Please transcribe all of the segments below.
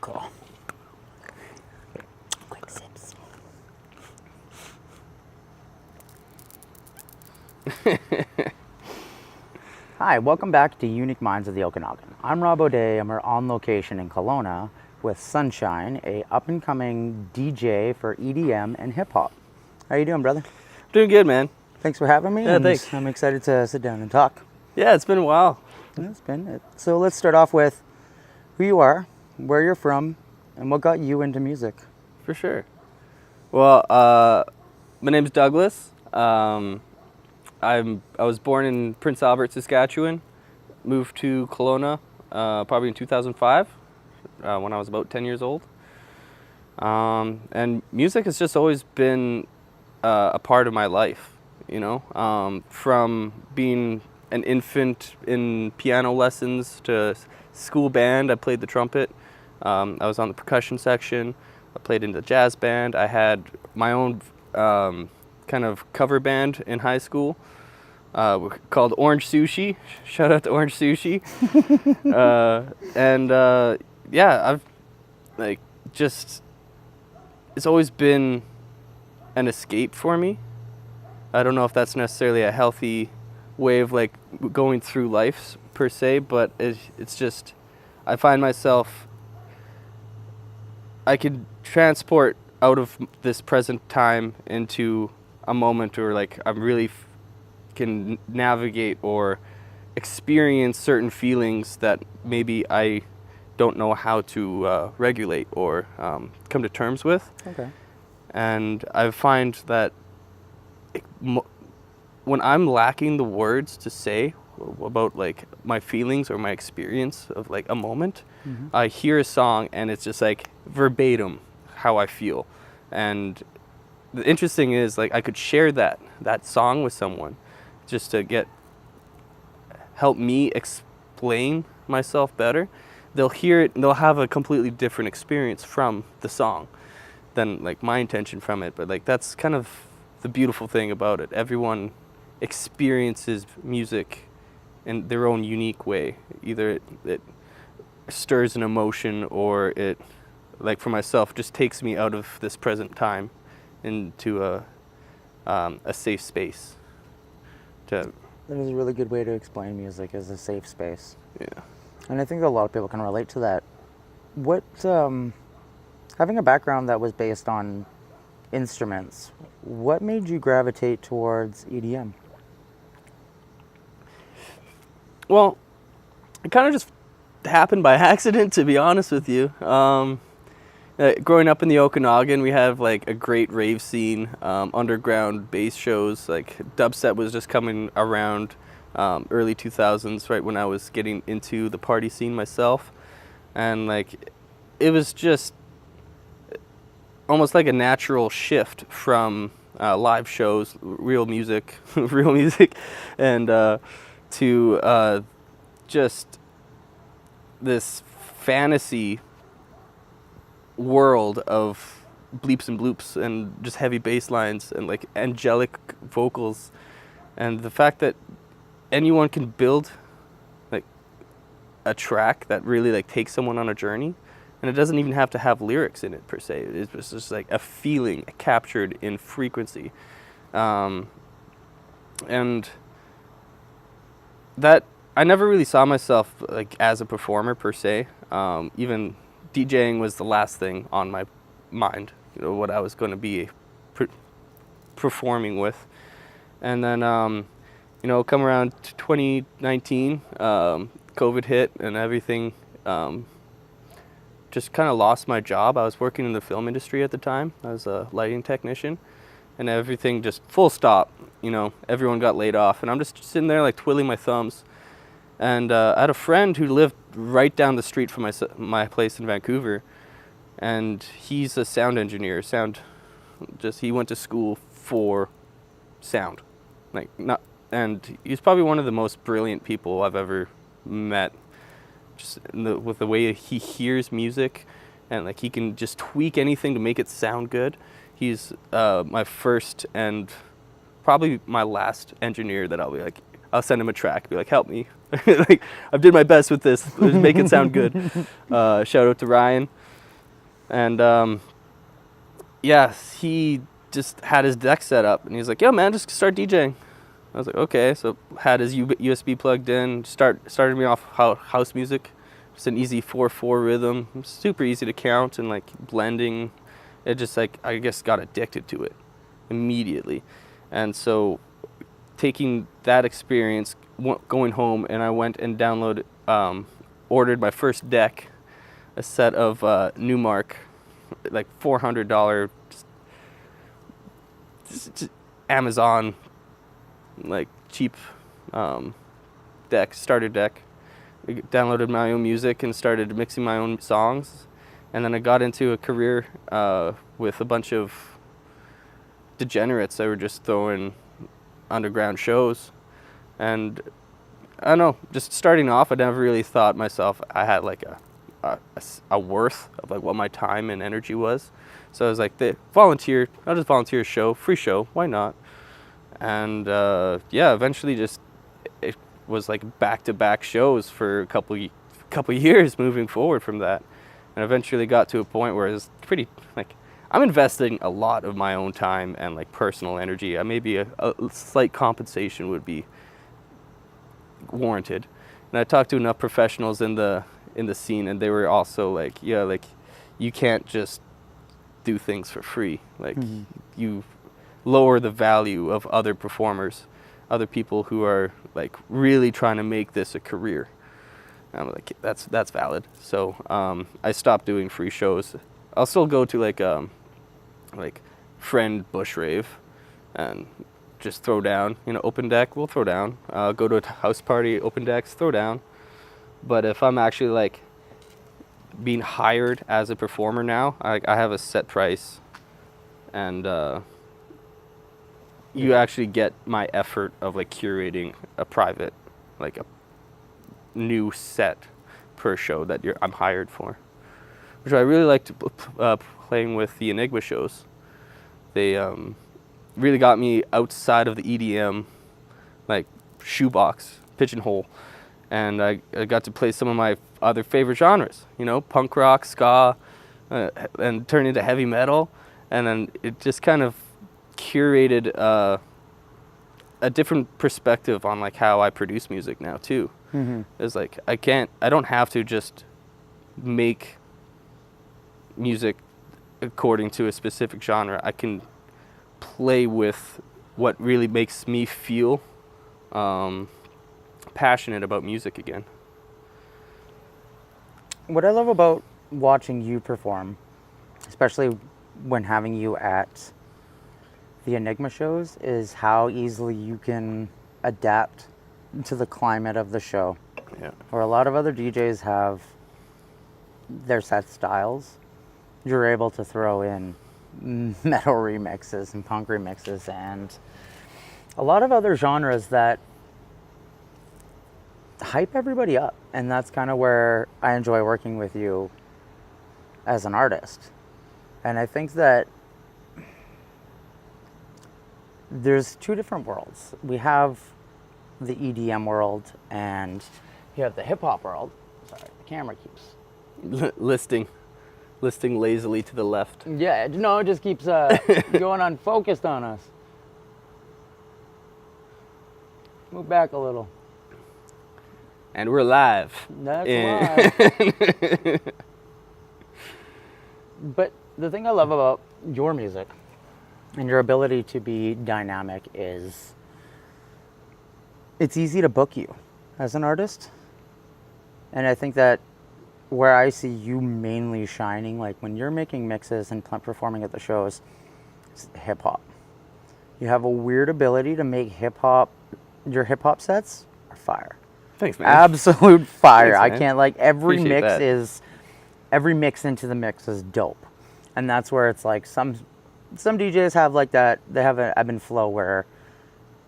Cool. Quick sips. Hi, welcome back to Unique Minds of the Okanagan. I'm Robb O'Day, and we're on location in Kelowna with Sunshine, a up-and-coming DJ for EDM and Hip Hop. How you doing, brother? Doing good, man. Thanks for having me. Yeah, thanks. I'm excited to sit down and talk. Yeah, it's been a while. So let's start off with who you are, where you're from, and what got you into music. For sure. Well, my name's Douglas. I was born in Prince Albert, Saskatchewan. Moved to Kelowna probably in 2005 when I was about 10 years old. And music has just always been a part of my life, you know, from being an infant in piano lessons to school band. I played the trumpet. I was on the percussion section. I played in the jazz band. I had my own kind of cover band in high school called Orange Sushi. Shout out to Orange Sushi. Yeah, I've it's always been an escape for me. I don't know if that's necessarily a healthy way of like going through life per se, but it's just, I find myself, I could transport out of this present time into a moment where like I'm really can navigate or experience certain feelings that maybe I don't know how to regulate or come to terms with. Okay. And I find that when I'm lacking the words to say about like my feelings or my experience of like a moment, I hear a song and it's just like verbatim how I feel. And the interesting is like I could share that song with someone just to help me explain myself better. They'll hear it and they'll have a completely different experience from the song than like my intention from it. But like that's kind of the beautiful thing about it. Everyone experiences music in their own unique way. Either it stirs an emotion or it, like for myself, just takes me out of this present time into a safe space. That is a really good way to explain music as a safe space. Yeah. And I think a lot of people can relate to that. What, having a background that was based on instruments, what made you gravitate towards EDM? Well, it kind of just happened by accident, to be honest with you. Growing up in the Okanagan, we have like a great rave scene, underground bass shows. Like dubstep was just coming around early 2000s, right when I was getting into the party scene myself. And like it was just almost like a natural shift from live shows, real music, and to just this fantasy world of bleeps and bloops and just heavy bass lines and like angelic vocals. And the fact that anyone can build like a track that really like takes someone on a journey, and it doesn't even have to have lyrics in it per se. It's just like a feeling captured in frequency. And that I never really saw myself like as a performer per se. Even DJing was the last thing on my mind, you know, what I was going to be performing with. And then, you know, come around 2019, COVID hit and everything, just kind of lost my job. I was working in the film industry at the time. I was a lighting technician, and everything just full stop, you know, everyone got laid off. And I'm just sitting there like twiddling my thumbs. And I had a friend who lived right down the street from my place in Vancouver, and he's a sound engineer. He went to school for sound, and he's probably one of the most brilliant people I've ever met. Just with the way he hears music, and like he can just tweak anything to make it sound good. He's my first and probably my last engineer that I'll send him a track, be like, help me. Like, I did my best with this. Let's make it sound good. Shout out to Ryan. And yeah, he just had his deck set up, and he's like, "Yo, man, just start DJing." I was like, "Okay." So had his USB plugged in. Started me off house music, just an easy 4/4 rhythm, super easy to count and like blending. It just like I guess got addicted to it immediately, and so taking that experience, going home, and I went and ordered my first deck, a set of Newmark, like $400, just Amazon, like cheap starter deck. I downloaded my own music and started mixing my own songs, and then I got into a career with a bunch of degenerates that were just throwing underground shows. And I don't know, just starting off, I never really thought myself I had like a worth of like what my time and energy was. So I was like, I'll just volunteer a show, free show, why not? And yeah, eventually it was like back-to-back shows for a couple years moving forward from that. And eventually got to a point where it's pretty like I'm investing a lot of my own time and like personal energy. Maybe a slight compensation would be warranted. And I talked to enough professionals in the scene, and they were also like, yeah, like you can't just do things for free. Like you lower the value of other performers, other people who are like really trying to make this a career. And I'm like, that's valid. So I stopped doing free shows. I'll still go to like friend bush rave and just throw down, open deck, we'll throw down. Go to a house party, open decks, throw down. But if I'm actually like being hired as a performer now, I have a set price, and you actually get my effort of like curating a private, like a new set per show that I'm hired for, which I really liked playing with the Enigma shows. They really got me outside of the EDM, like shoebox, pigeonhole, and I got to play some of my other favorite genres, punk rock, ska, and turn into heavy metal, and then it just kind of curated a different perspective on like how I produce music now too. It's like I don't have to just make music according to a specific genre. I can play with what really makes me feel passionate about music again. What I love about watching you perform, especially when having you at the Enigma shows, is how easily you can adapt to the climate of the show. Yeah. Where a lot of other DJs have their set styles, you're able to throw in metal remixes and punk remixes and a lot of other genres that hype everybody up. And that's kind of where I enjoy working with you as an artist. And I think that there's two different worlds. We have the EDM world and you have the hip hop world. Sorry, the camera keeps listing lazily to the left. Yeah, no, it just keeps going unfocused on us. Move back a little. And we're live. That's live. But the thing I love about your music and your ability to be dynamic is it's easy to book you as an artist. And I think that where I see you mainly shining, like when you're making mixes and performing at the shows, is hip hop. You have a weird ability to make hip hop. Your hip hop sets are fire. Thanks, man. Absolute fire. Thanks, man. I can't like every Appreciate mix that. is every mix into the mix is dope, and that's where it's like some DJs have like that. They have an ebb and flow where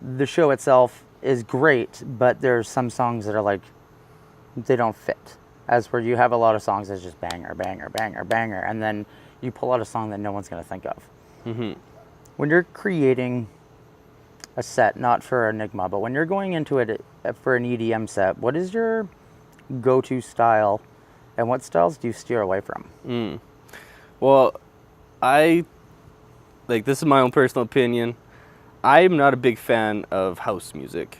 the show itself is great, but there's some songs that are like they don't fit. As where you have a lot of songs that's just banger, banger, banger, banger, and then you pull out a song that no one's gonna think of. When you're creating a set, not for Enigma, but when you're going into it for an EDM set, what is your go-to style, and what styles do you steer away from? Well, I like, this is my own personal opinion. I'm not a big fan of house music.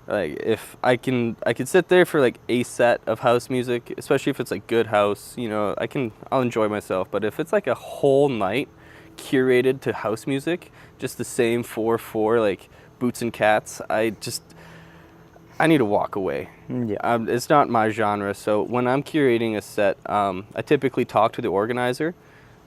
Like, if I can sit there for like a set of house music, especially if it's like good house, I'll enjoy myself. But if it's like a whole night curated to house music, just the same 4/4 like boots and cats, I need to walk away. Yeah. It's not my genre. So when I'm curating a set, I typically talk to the organizer,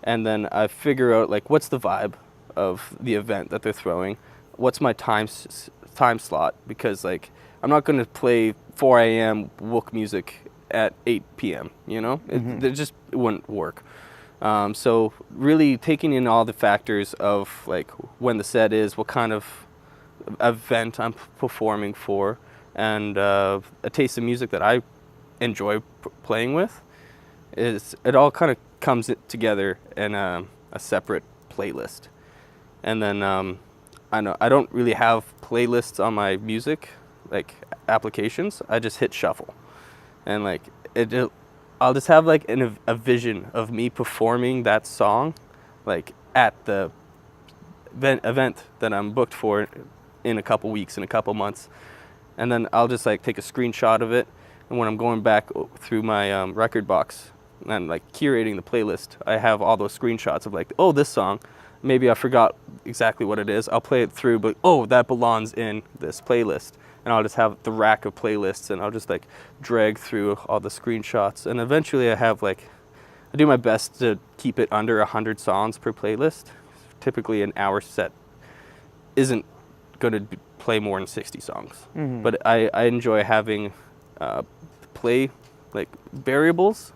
and then I figure out like what's the vibe of the event that they're throwing, what's my time slot, because like I'm not going to play 4 a.m. wook music at 8 p.m. It wouldn't work. So really taking in all the factors of like when the set is, what kind of event I'm performing for, and a taste of music that I enjoy playing with, it all kind of comes together in a separate playlist. And then I don't really have playlists on my music like applications. I just hit shuffle, and like I'll just have like a vision of me performing that song like at the event that I'm booked for in a couple weeks, in a couple months. And then I'll just like take a screenshot of it, and when I'm going back through my record box and like curating the playlist, I have all those screenshots of like, oh, this song, maybe I forgot exactly what it is. I'll play it through, but oh, that belongs in this playlist. And I'll just have the rack of playlists, and I'll just like drag through all the screenshots. And eventually I do my best to keep it under 100 songs per playlist. Typically an hour set isn't going to play more than 60 songs. Mm-hmm. But I enjoy having play like variables.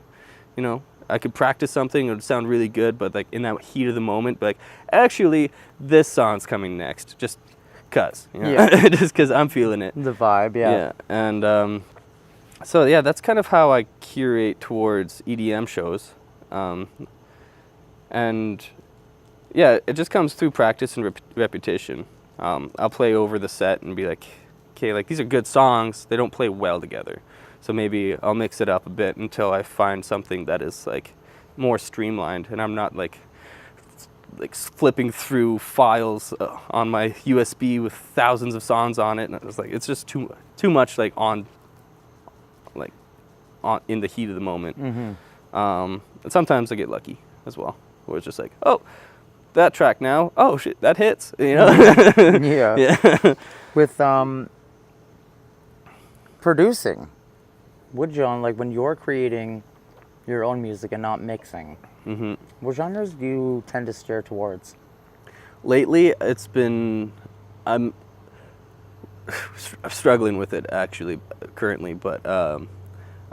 I could practice something, it would sound really good, but like in that heat of the moment, be like, actually this song's coming next, just cuz, just cuz I'm feeling it. The vibe, yeah. Yeah. And so yeah, that's kind of how I curate towards EDM shows. And yeah, it just comes through practice and repetition. I'll play over the set and be like, okay, like these are good songs, they don't play well together. So maybe I'll mix it up a bit until I find something that is like more streamlined, and I'm not like flipping through files on my USB with thousands of songs on it. And it's like, it's just too much like on in the heat of the moment. Mm-hmm. And sometimes I get lucky as well, where it's just like, oh, that track now, oh shit, that hits, Yeah. Yeah. With producing, like when you're creating your own music and not mixing, mm-hmm. what genres do you tend to steer towards? Lately, I'm struggling with it actually currently, but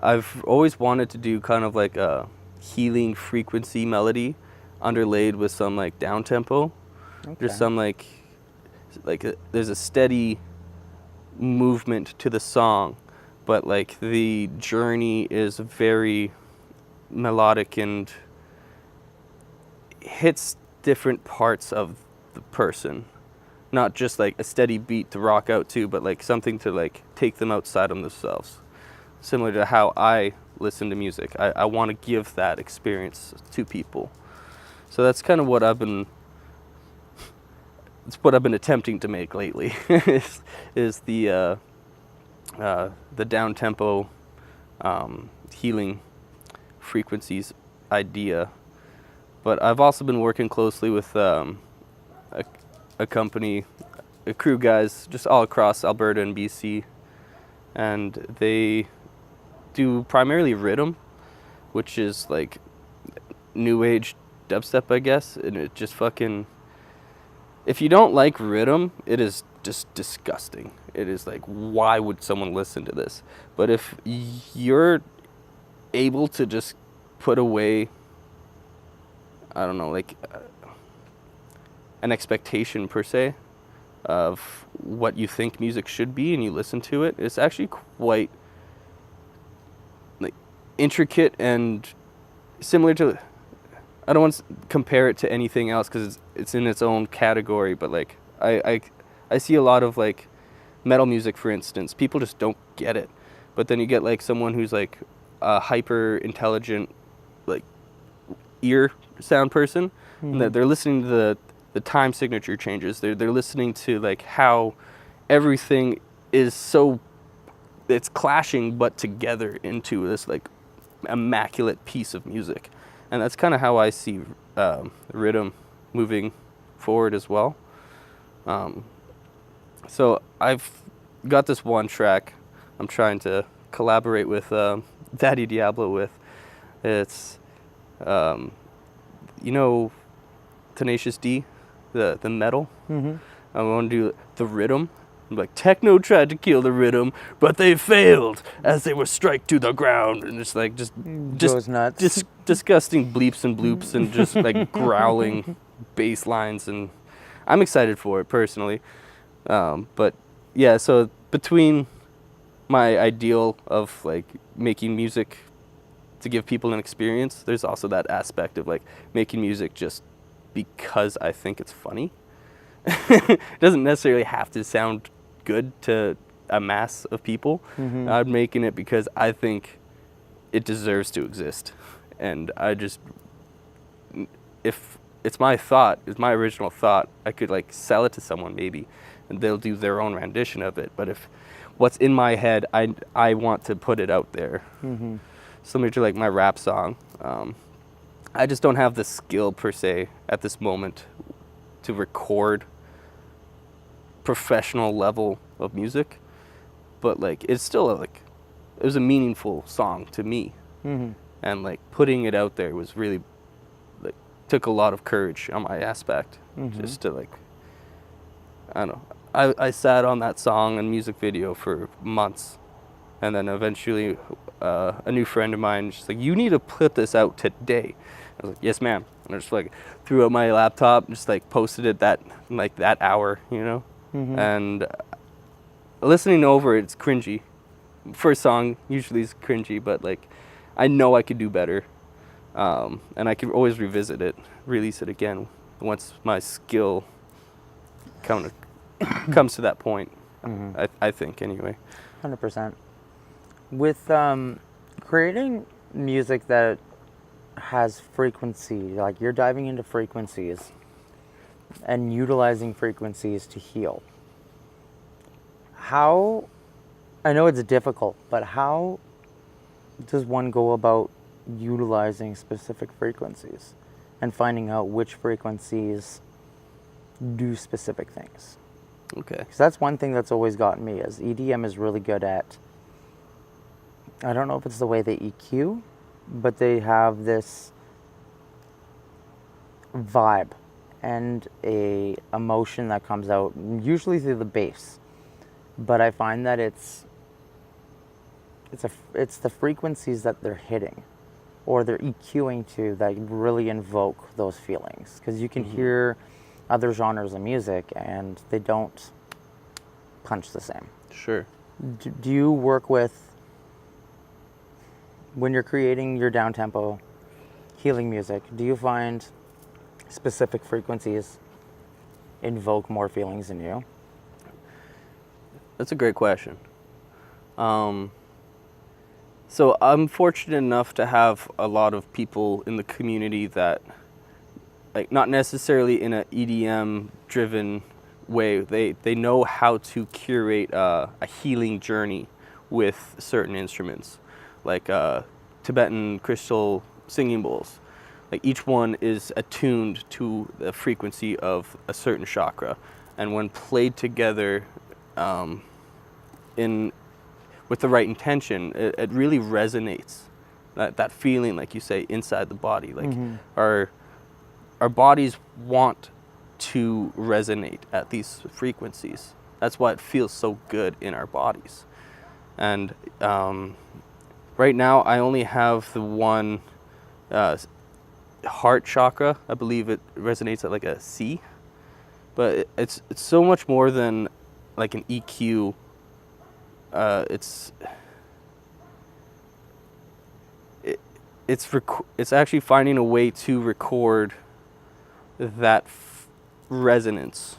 I've always wanted to do kind of like a healing frequency melody underlaid with some like down tempo. Okay. There's some like there's a steady movement to the song, but like the journey is very melodic and hits different parts of the person, not just like a steady beat to rock out to, but like something to like take them outside of themselves, similar to how I listen to music. I want to give that experience to people. So that's kind of what I've been attempting to make lately is the down tempo healing frequencies idea. But I've also been working closely with a company, a crew guys just all across Alberta and BC, and they do primarily rhythm, which is like new age dubstep, I guess. And it just fucking, if you don't like rhythm, it is just disgusting. It is like, why would someone listen to this? But if you're able to just put away, I don't know, like an expectation per se of what you think music should be, and you listen to it, it's actually quite like intricate and similar to, I don't want to compare it to anything else because it's in its own category, but like I see a lot of like metal music, for instance, people just don't get it. But then you get like someone who's like hyper intelligent, like ear sound person, and that they're listening to the time signature changes. They're listening to like how everything is so, it's clashing but together into this like immaculate piece of music. And that's kind of how I see rhythm moving forward as well. So I've got this one track I'm trying to collaborate with Daddy Diablo with. It's you know, Tenacious D, the metal. I want to do the rhythm. Like, techno tried to kill the rhythm, but they failed as they were strike to the ground. And it's like just Goes nuts. disgusting bleeps and bloops and just like growling bass lines. And I'm excited for it personally. But yeah, so between my ideal of like making music to give people an experience, there's also that aspect of like making music just because I think it's funny. It doesn't necessarily have to sound good to a mass of people. I'm making it because I think it deserves to exist. And I just, if it's my thought, it's my original thought, I could like sell it to someone maybe, and they'll do their own rendition of it. But if what's in my head, I want to put it out there. Similar to like my rap song. I just don't have the skill per se at this moment to record professional level of music, but like it's still like it was a meaningful song to me. And like putting it out there was really like took a lot of courage on my aspect. Just to like, I don't know, I sat on that song and music video for months, and then eventually a new friend of mine just like, you need to put this out today. I was like, yes ma'am. And I just like threw out my laptop, just like posted it that hour, you know. And listening over it's cringy. First song usually is cringy, but like I know I could do better, and I can always revisit it, release it again once my skill comes to that point. I think anyway. 100%. With creating music that has frequency, like you're diving into frequencies and utilizing frequencies to heal. How, I know it's difficult, but how does one go about utilizing specific frequencies and finding out which frequencies do specific things? Okay. Because that's one thing that's always gotten me, is EDM is really good at, I don't know if it's the way they EQ, but they have this vibe and a emotion that comes out usually through the bass. But I find that it's the frequencies that they're hitting or they're EQing to that really invoke those feelings. Because you can hear other genres of music and they don't punch the same. Sure. Do you work with, when you're creating your down-tempo healing music, do you find specific frequencies invoke more feelings in you? That's a great question. So I'm fortunate enough to have a lot of people in the community that, like, not necessarily in an EDM-driven way, they know how to curate a healing journey with certain instruments, like Tibetan crystal singing bowls. Like, each one is attuned to the frequency of a certain chakra, and when played together with the right intention, it really resonates. That feeling, like you say, inside the body. Like our bodies want to resonate at these frequencies. That's why it feels so good in our bodies. And right now, I only have the one heart chakra. I believe it resonates at like a C. But it's so much more than like an EQ. It's actually finding a way to record that resonance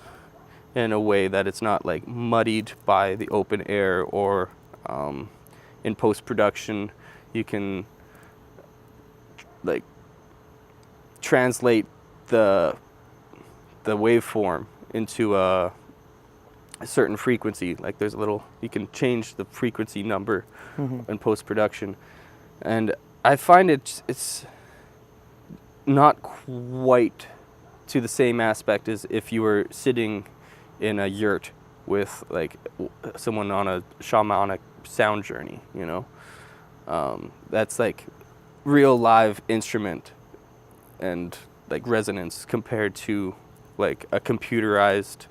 in a way that it's not like muddied by the open air, or in post-production you can like translate the waveform into a certain frequency. Like there's you can change the frequency number in post-production. And I find it's not quite to the same aspect as if you were sitting in a yurt with like someone on a shamanic sound journey, you know? That's like real live instrument and like resonance compared to like a computerized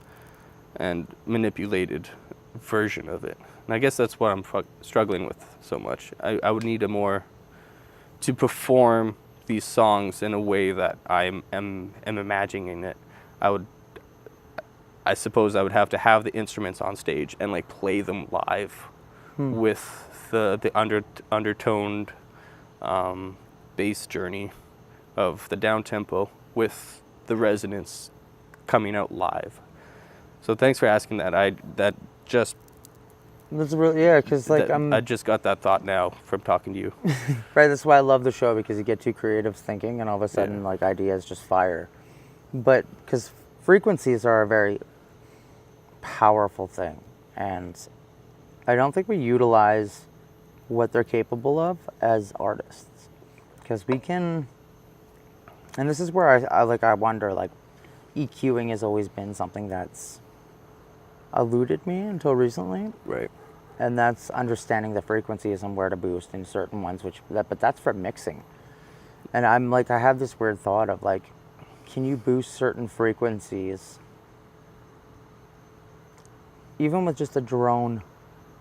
and manipulated version of it. And I guess that's what I'm struggling with so much. I would need to perform these songs in a way that I am imagining it. I suppose I would have to have the instruments on stage and like play them live with the undertoned bass journey of the down tempo with the resonance coming out live. So thanks for asking that. That's really, yeah, because like I just got that thought now from talking to you. right. That's why I love the show, because you get two creatives thinking, and all of a sudden, like ideas just fire. But because frequencies are a very powerful thing, and I don't think we utilize what they're capable of as artists, because we can. And this is where I wonder, like, EQing has always been something that's eluded me until recently. Right. And that's understanding the frequencies and where to boost in certain ones, but that's for mixing. And I'm like, I have this weird thought of like, can you boost certain frequencies even with just a drone,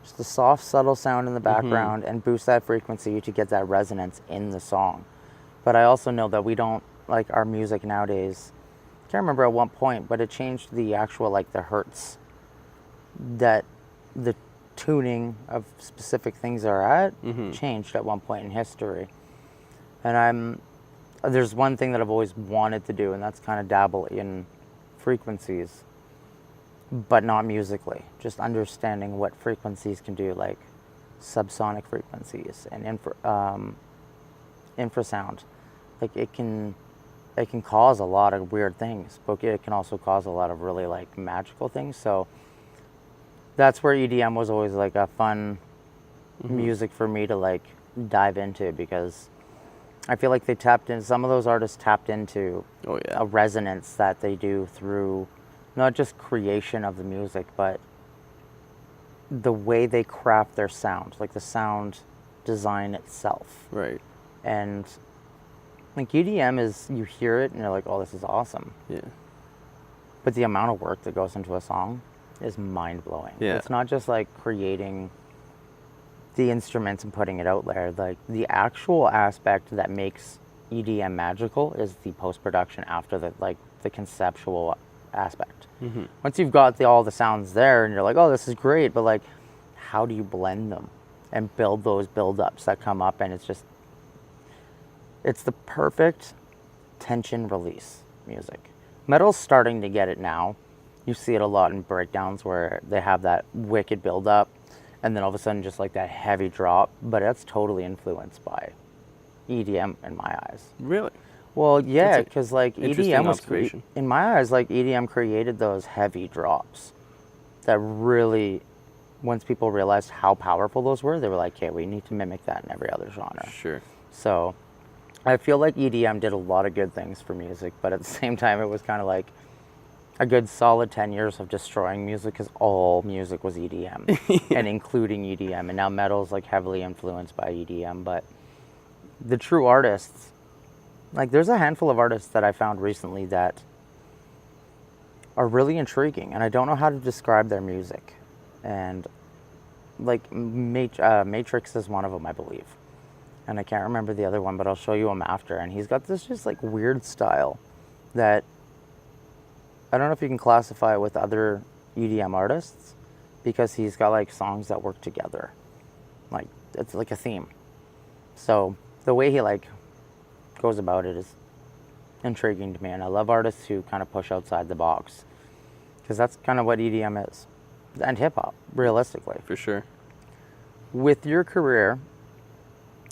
just a soft, subtle sound in the background, and boost that frequency to get that resonance in the song? But I also know that we don't, like our music nowadays, I can't remember at what point, but it changed the actual, like the hertz that the tuning of specific things are at changed at one point in history. And there's one thing that I've always wanted to do, and that's kind of dabble in frequencies, but not musically, just understanding what frequencies can do, like subsonic frequencies and infrasound. Like it can cause a lot of weird things, but it can also cause a lot of really like magical things. So that's where EDM was always like a fun music for me to like dive into, because I feel like some of those artists tapped into a resonance that they do through not just creation of the music, but the way they craft their sound, like the sound design itself. Right. And like EDM is, you hear it and you're like, oh, this is awesome. Yeah. But the amount of work that goes into a song is mind-blowing. Yeah. It's not just like creating the instruments and putting it out there. Like the actual aspect that makes EDM magical is the post-production after the conceptual aspect. Once you've got all the sounds there and you're like, oh, this is great, but like, how do you blend them and build those build-ups that come up? And it's the perfect tension release music. Metal's starting to get it now. You see it a lot in breakdowns where they have that wicked build-up and then all of a sudden just like that heavy drop, but that's totally influenced by EDM in my eyes. Really? Well, yeah, because like EDM was in my eyes, like EDM created those heavy drops that really, once people realized how powerful those were, they were like, okay, we need to mimic that in every other genre. Sure. So I feel like EDM did a lot of good things for music, but at the same time, it was kind of like a good solid 10 years of destroying music, because all music was EDM and including EDM. And now metal's like heavily influenced by EDM, but the true artists, like there's a handful of artists that I found recently that are really intriguing, and I don't know how to describe their music. And like Matrix is one of them, I believe. And I can't remember the other one, but I'll show you him after. And he's got this just like weird style that I don't know if you can classify it with other EDM artists, because he's got like songs that work together. Like it's like a theme. So the way he like goes about it is intriguing to me, and I love artists who kind of push outside the box, because that's kind of what EDM is, and hip hop, realistically. For sure. With your career,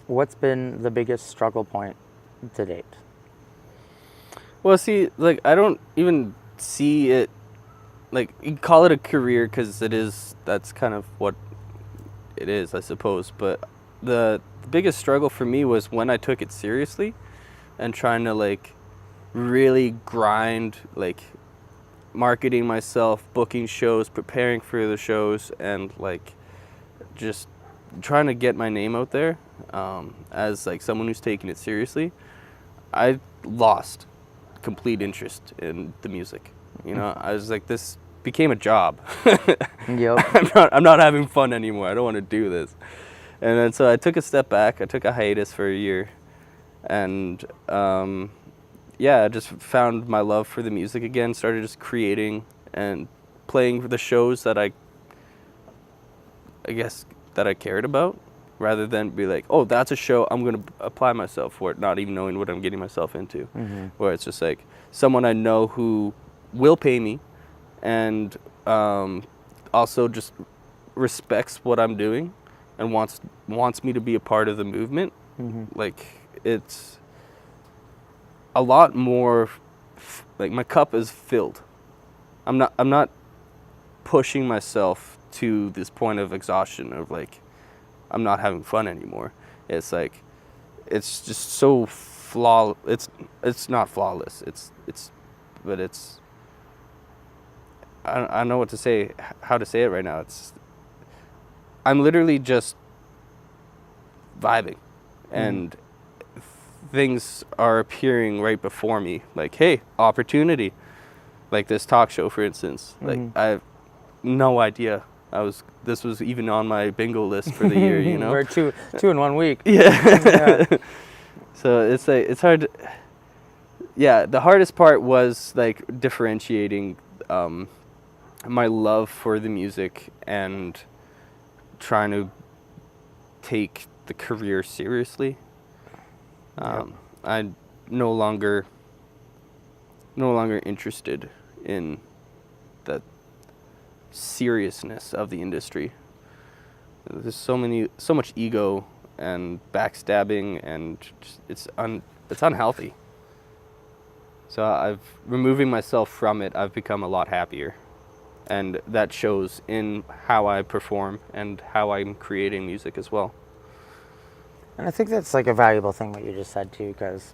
what's been the biggest struggle point to date? Well, see, like, I don't even see it, like, you can call it a career because that's kind of what it is, I suppose. But the biggest struggle for me was when I took it seriously and trying to, like, really grind, like, marketing myself, booking shows, preparing for the shows, and, like, just trying to get my name out there as, like, someone who's taking it seriously. I lost complete interest in the music. You know, I was like, this became a job. Yep. I'm not having fun anymore. I don't want to do this. And then so I took a step back. I took a hiatus for a year, and I just found my love for the music again. Started just creating and playing for the shows that I guess that I cared about, rather than be like, oh, that's a show, I'm going to apply myself for it, not even knowing what I'm getting myself into. Where it's just like someone I know who will pay me and also just respects what I'm doing and wants me to be a part of the movement. Like, it's a lot more, like, my cup is filled. I'm not pushing myself to this point of exhaustion of, like, I'm not having fun anymore. It's like, it's just so it's not flawless. But it's, I don't know how to say it right now. I'm literally just vibing, and things are appearing right before me. Like, hey, opportunity. Like this talk show, for instance. Like, I have no idea this was even on my bingo list for the year, you know? We're two in 1 week. Yeah. So it's like, it's hard. Yeah, the hardest part was, like, differentiating my love for the music and trying to take the career seriously. I'm no longer interested in the seriousness of the industry. There's so much ego and backstabbing, and it's unhealthy. So removing myself from it, I've become a lot happier, and that shows in how I perform and how I'm creating music as well. And I think that's, like, a valuable thing what you just said too, because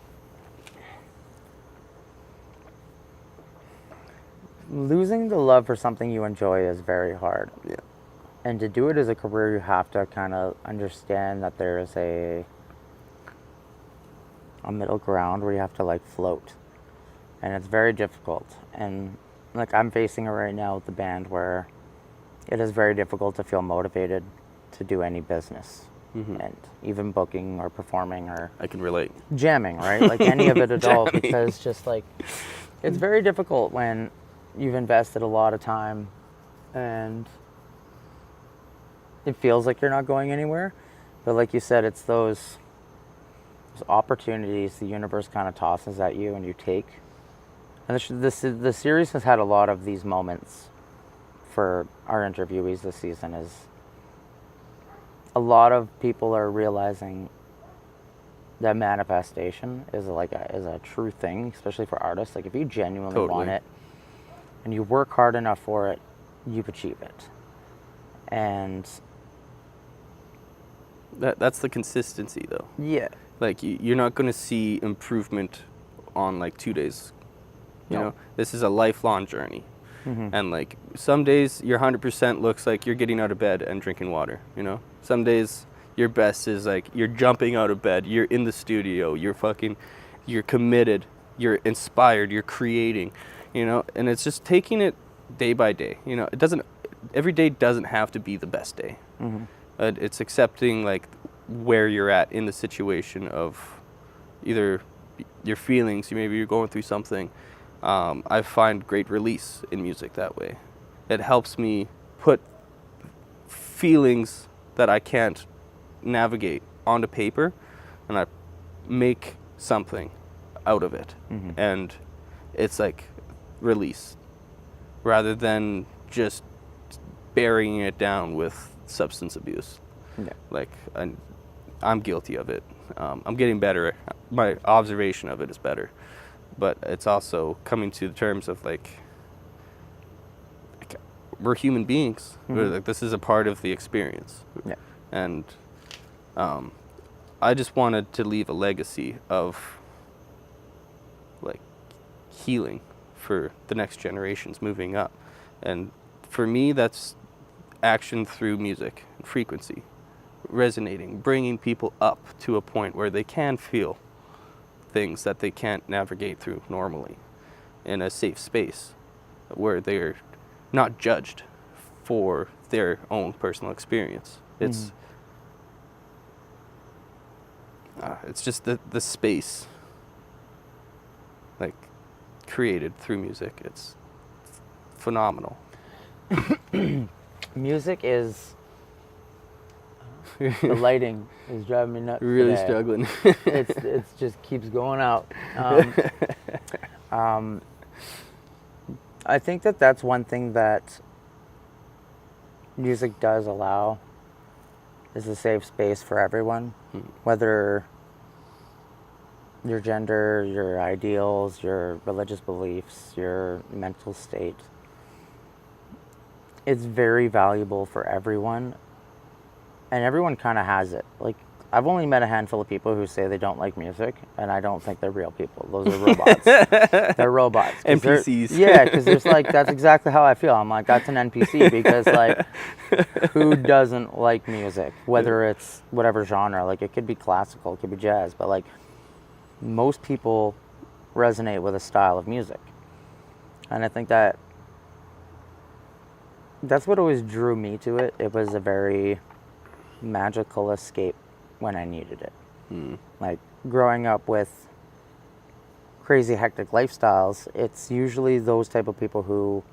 losing the love for something you enjoy is very hard. Yeah. And to do it as a career, you have to kind of understand that there is a middle ground where you have to, like, float. And it's very difficult. And, like, I'm facing it right now with the band, where it is very difficult to feel motivated to do any business. And even booking or performing or I can relate. jamming, right? Like, any of it at all, Jamming. because just, like, it's very difficult when you've invested a lot of time and it feels like you're not going anywhere. But like you said, it's those opportunities the universe kind of tosses at you and you take. And the series has had a lot of these moments for our interviewees this season. Is a lot of people are realizing that manifestation is a true thing, especially for artists. Like, if you genuinely want it and you work hard enough for it, you achieve it. And that's the consistency, though. yeah, Like, you're not going to see improvement on, like, 2 days. You know, this is a lifelong journey. And, like, some days your 100% looks like you're getting out of bed and drinking water, you know? Some days your best is, like, you're jumping out of bed, you're in the studio, you're committed, you're inspired, you're creating, you know? And it's just taking it day by day, you know? Every day doesn't have to be the best day. It's accepting, like, where you're at in the situation of either your feelings, maybe you're going through something. I find great release in music that way. It helps me put feelings that I can't navigate onto paper, and I make something out of it. And it's like release, rather than just burying it down with substance abuse. Like, I'm guilty of it. I'm getting better. My observation of it is better. but it's also coming to the terms of like we're human beings. Like, this is a part of the experience. Yeah. And I just wanted to leave a legacy of like healing for the next generations moving up. And for me, that's action through music and frequency, resonating, bringing people up to a point where they can feel things that they can't navigate through normally in a safe space where they're not judged for their own personal experience. It's it's just the space like created through music. It's phenomenal. Music is the lighting is driving me nuts. Really today. struggling. It's just keeps going out. I think that's one thing that music does allow is a safe space for everyone, whether your gender, your ideals, your religious beliefs, your mental state. It's very valuable for everyone, and everyone kind of has it. Like, I've only met a handful of people who say they don't like music, and I don't think they're real people. Those are robots. They're robots. NPCs. Yeah, because there's like, that's exactly how I feel. I'm like, that's an NPC, because like, who doesn't like music? Whether it's whatever genre, like it could be classical, it could be jazz, but like most people resonate with a style of music. And I think that's what always drew me to it. It was a very magical escape when I needed it. Like growing up with crazy hectic lifestyles, it's usually those type of people who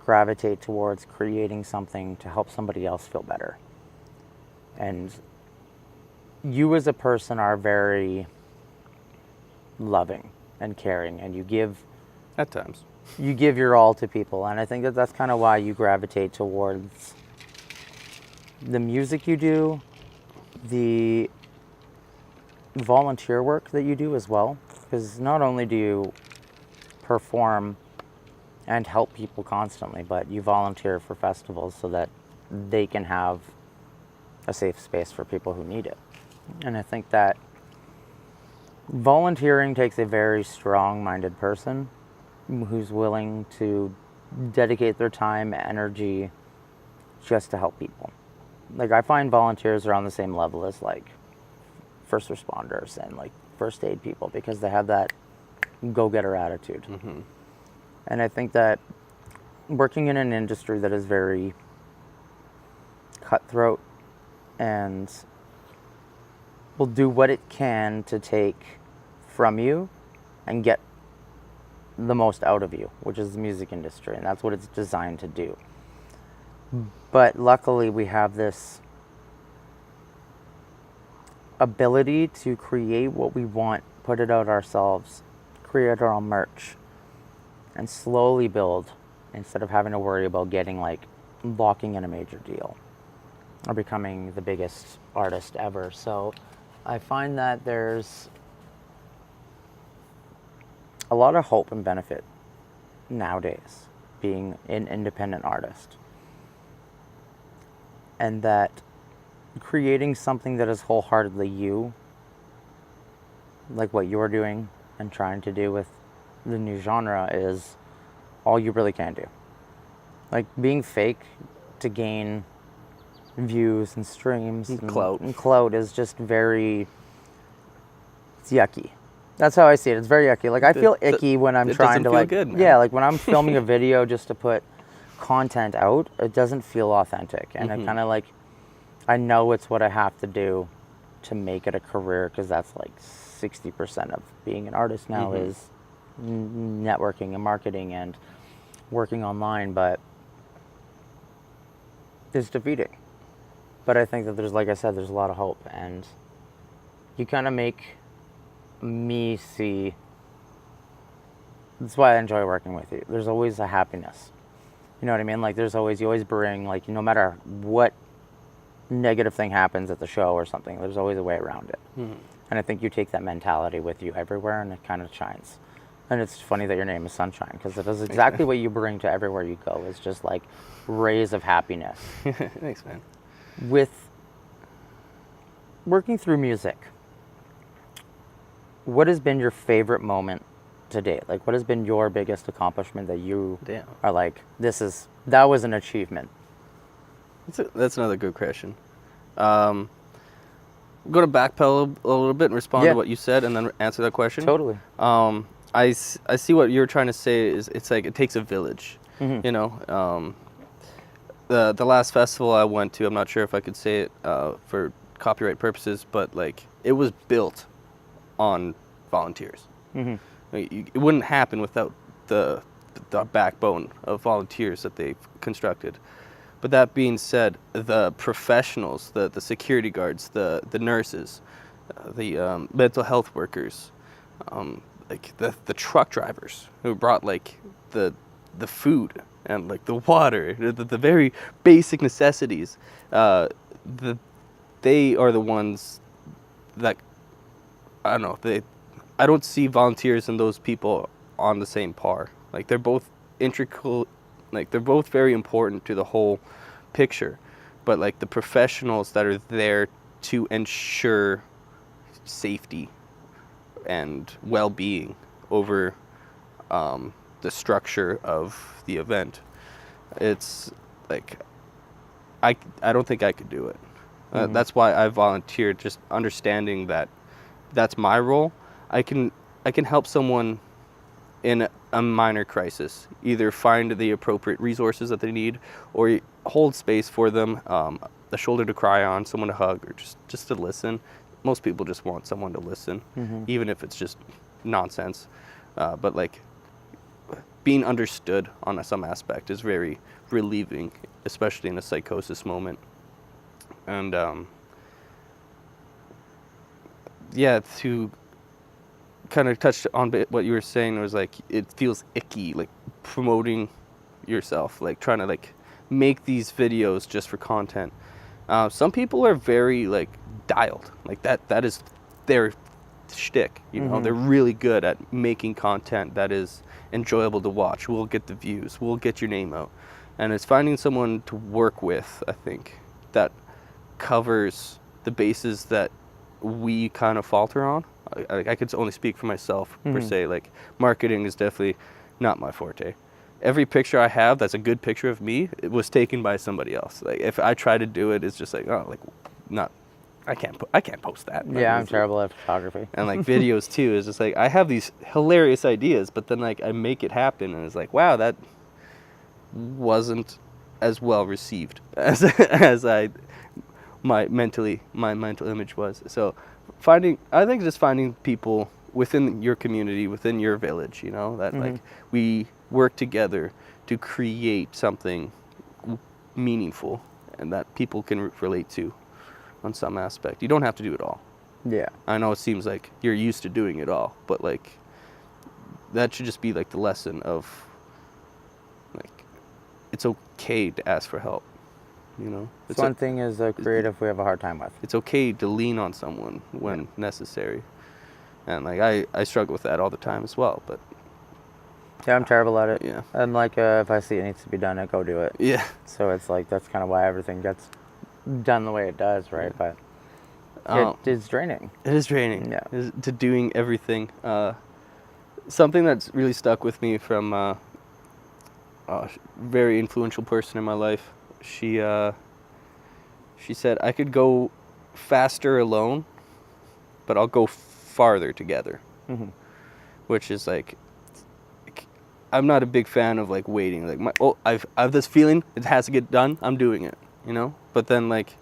gravitate towards creating something to help somebody else feel better. And you as a person are very loving and caring, and you give At times. your all to people, and I think that's kind of why you gravitate towards the music you do, the volunteer work that you do as well, because not only do you perform and help people constantly, but you volunteer for festivals so that they can have a safe space for people who need it. And I think that volunteering takes a very strong-minded person who's willing to dedicate their time, energy, just to help people. Like, I find volunteers are on the same level as like first responders and like first aid people, because they have that go-getter attitude. And I think that working in an industry that is very cutthroat and will do what it can to take from you and get the most out of you, which is the music industry, and that's what it's designed to do. But luckily we have this ability to create what we want, put it out ourselves, create our own merch, and slowly build, instead of having to worry about getting like locking in a major deal or becoming the biggest artist ever. So I find that there's a lot of hope and benefit nowadays being an independent artist, and that creating something that is wholeheartedly you, like what you're doing and trying to do with the new genre, is all you really can do. Like, being fake to gain views and streams and clout is just very, it's yucky. That's how I see it. It's very yucky. Like, I feel icky when I'm trying to like, good, man. yeah, like when I'm filming a video just to put content out, it doesn't feel authentic. And it kind of like, I know it's what I have to do to make it a career, because that's like 60% of being an artist now is networking and marketing and working online, but it's defeating. But I think that there's, like I said, there's a lot of hope, and you kind of make me see, that's why I enjoy working with you. There's always a happiness. You know what I mean? Like, there's always, you always bring, like, no matter what negative thing happens at the show or something, there's always a way around it. And I think you take that mentality with you everywhere, and it kind of shines. And it's funny that your name is Sunshine, because it is exactly what you bring to everywhere you go. It's just like rays of happiness. Thanks, man. With working through music, what has been your favorite moment to date? Like, what has been your biggest accomplishment that you are like, that was an achievement? That's another good question. I'm going to backpedal a little bit and respond to what you said and then answer that question. Totally. I see what you're trying to say is it's like it takes a village, you know. The last festival I went to, I'm not sure if I could say it for copyright purposes, but like it was built on volunteers. It wouldn't happen without the backbone of volunteers that they've constructed. But that being said, the professionals, the security guards, the nurses, the mental health workers, like the truck drivers who brought like the food and like the water, the very basic necessities, they are the ones that, I don't know, I don't see volunteers and those people on the same par. Like they're both integral, like they're both very important to the whole picture, but like the professionals that are there to ensure safety and well-being over the structure of the event, it's like I don't think I could do it. That's why I volunteered, just understanding that that's my role. I can help someone in a minor crisis, either find the appropriate resources that they need or hold space for them, a shoulder to cry on, someone to hug, or just to listen. Most people just want someone to listen, even if it's just nonsense. But like being understood on some aspect is very relieving, especially in a psychosis moment. And to kind of touched on what you were saying, it was like it feels icky, like promoting yourself, like trying to like make these videos just for content. Some people are very like dialed, like that is their shtick, you know. They're really good at making content that is enjoyable to watch, will get the views, will get your name out. And it's finding someone to work with, I think, that covers the bases that we kind of falter on. I could only speak for myself, per se. Like, marketing is definitely not my forte. Every picture I have that's a good picture of me, it was taken by somebody else. Like, if I try to do it, it's just like, oh, like, not, I can't post that. Yeah, I'm terrible at photography. And like videos too, is just like, I have these hilarious ideas, but then like I make it happen, and it's like, wow, that wasn't as well received as my mental image was. So I think just finding people within your community, within your village, you know, that like we work together to create something meaningful and that people can relate to on some aspect. You don't have to do it all. Yeah. I know it seems like you're used to doing it all, but like that should just be like the lesson of like it's okay to ask for help. You know, It's one thing as a creative we have a hard time with. It's okay to lean on someone when necessary, and like I struggle with that all the time as well. But yeah, I'm terrible at it. Yeah. And like if I see it needs to be done, I go do it. Yeah. So it's like that's kind of why everything gets done the way it does, right? But it is draining. It is draining. Yeah. To doing everything. Something that's really stuck with me from a very influential person in my life. She said, I could go faster alone, but I'll go farther together. Which is like, I'm not a big fan of like waiting. Like I have this feeling it has to get done. I'm doing it, you know. But then like,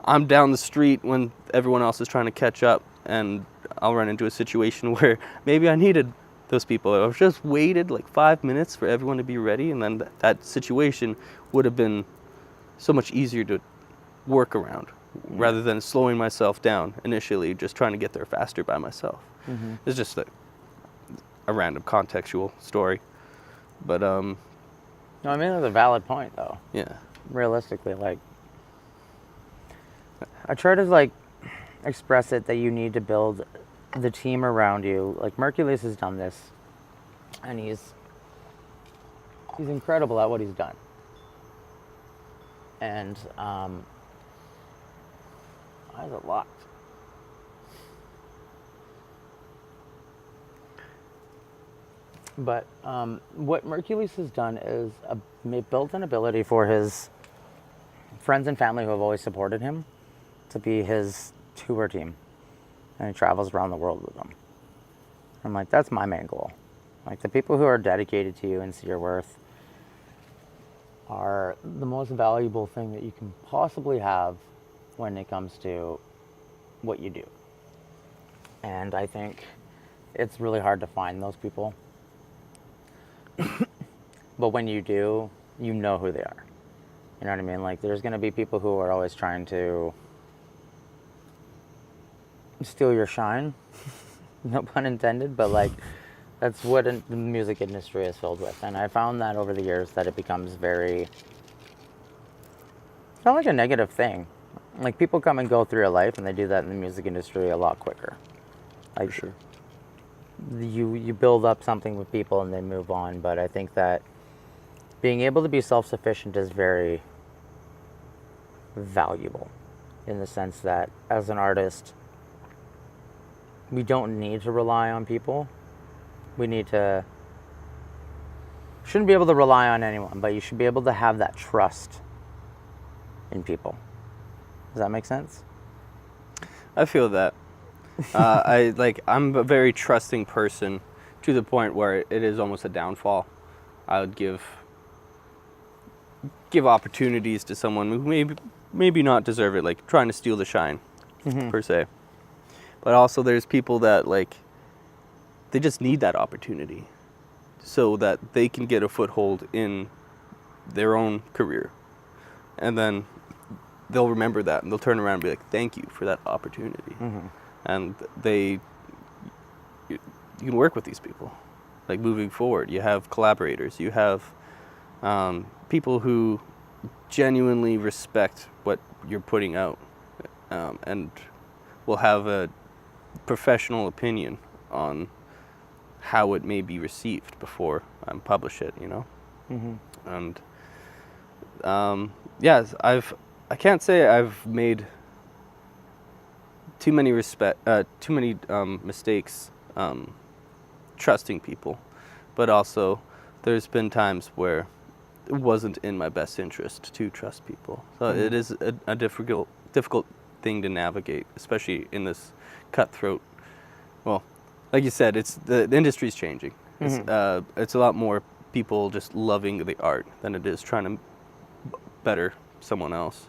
I'm down the street when everyone else is trying to catch up, and I'll run into a situation where maybe I needed those people. I've just waited like 5 minutes for everyone to be ready, and then that situation would have been so much easier to work around rather than slowing myself down initially, just trying to get there faster by myself. It's just a random contextual story. But No, I mean that's a valid point though. yeah. Realistically, like I try to like express it that you need to build the team around you. Like Mercules has done this and he's incredible at what he's done. And eyes are locked. But what Mercules has done is built an ability for his friends and family who have always supported him to be his tour team. And he travels around the world with them. I'm like, that's my main goal. Like, the people who are dedicated to you and see your worth are the most valuable thing that you can possibly have when it comes to what you do. And I think it's really hard to find those people. But when you do, you know who they are. You know what I mean? Like, there's going to be people who are always trying to steal your shine. No pun intended, but like, that's what the music industry is filled with. And I found that over the years that it becomes very, it's not like a negative thing. Like, people come and go through your life, and they do that in the music industry a lot quicker. Like, For sure. You build up something with people and they move on. But I think that being able to be self-sufficient is very valuable, in the sense that as an artist, we don't need to rely on people. Shouldn't be able to rely on anyone, but you should be able to have that trust in people. Does that make sense? I feel that. I'm a very trusting person, to the point where it is almost a downfall. I would give opportunities to someone who maybe not deserve it, like trying to steal the shine, per se. But also there's people that, like, they just need that opportunity so that they can get a foothold in their own career. And then they'll remember that, and they'll turn around and be like, thank you for that opportunity. And you can work with these people, like, moving forward. You have collaborators, you have people who genuinely respect what you're putting out, and will have a professional opinion on how it may be received before I publish it, you know? And I can't say I've made too many mistakes trusting people, but also there's been times where it wasn't in my best interest to trust people. So it is a difficult thing to navigate, especially in this cutthroat. Well, like you said, the industry's changing. It's a lot more people just loving the art than it is trying to better someone else.